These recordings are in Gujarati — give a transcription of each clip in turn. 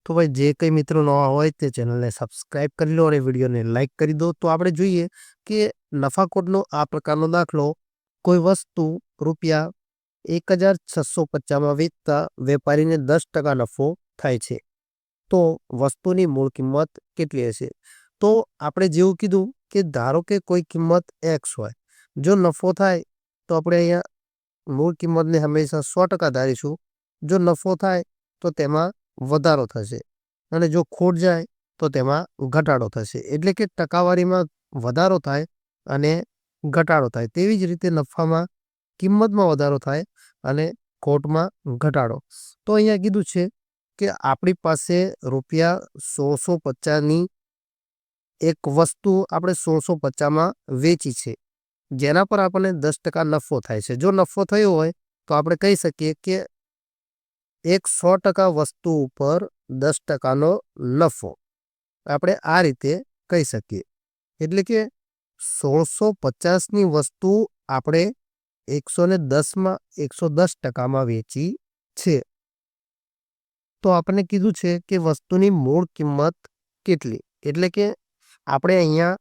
तो भाई जे कई मित्रों नवा होय ते चैनल ने सब्सक्राइब कर लो और वीडियो ने लाइक कर दो। तो आपणे જોઈએ કે નફાખોટનો આ પ્રકારનો દાખલો કોઈ વસ્તુ રૂપિયા 1650 માં વેચતા વેપારીને 10% નફો થાય છે તો વસ્તુની મૂળ કિંમત કેટલી હશે? તો આપણે જેવું કીધું કે ધારો કે કોઈ કિંમત x હોય, જો નફો થાય તો આપણે અહીંયા મૂળ કિંમતને હંમેશા 100% ધારીશું। જો નફો થાય તો તેમાં વધારો થશે અને જો ખોટ જાય તો તેમાં ઘટાડો થશે। એટલે કે ટકાવારીમાં વધારો થાય અને ઘટાડો થાય। તેવી જ રીતે નફામાં કિંમતમાં વધારો થાય અને ખોટમાં ઘટાડો। તો અહીંયા કીધું છે કે આપણી પાસે રૂપિયા 1650 ની એક વસ્તુ આપણે 1650 માં વેચી છે, જેના પર આપણને 10% નફો થાય છે। જો નફો થયો હોય તો આપણે કહી શકીએ કે એક 100% વસ્તુ ઉપર 10% નો નફો આપણે આ રીતે કહી શકીએ। એટલે કે 1650 ની વસ્તુ આપણે 110 માં 110% માં વેચી છે। તો આપણે કીધું છે કે વસ્તુની મૂળ કિંમત કેટલી, એટલે કે આપણે અહીંયા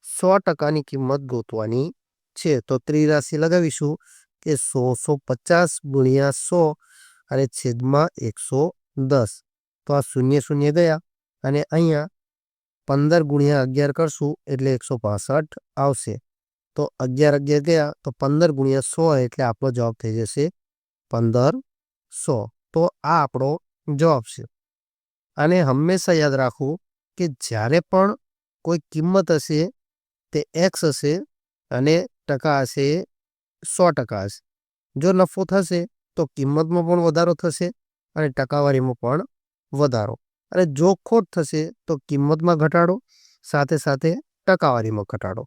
100% ની કિંમત ગોતવાની છે। તો ત્રિરાશી લગાવીશું કે 1650 ગુણ્યા 100 અને છેદમાં 110। તો આ શૂન્ય શૂન્ય ગયા અને અહીંયા 15 ગુણ્યા 11 કરશું એટલે 165 આવશે। તો 11 11 ગયા તો 15 ગુણ્યા 100 એટલે આપણો જવાબ થઈ જશે 1500। તો આ આપણો જવાબ છે। અને હંમેશા યાદ રાખવું કે જ્યારે પણ કોઈ કિંમત હશે તે x હશે અને ટકા હશે 100% હશે। જો નફો થશે તો કિંમતમાં પણ વધારો થશે અને ટકાવારીમાં પણ વધારો, અને જો ખોટ થશે તો કિંમતમાં ઘટાડો સાથે સાથે ટકાવારીમાં ઘટાડો।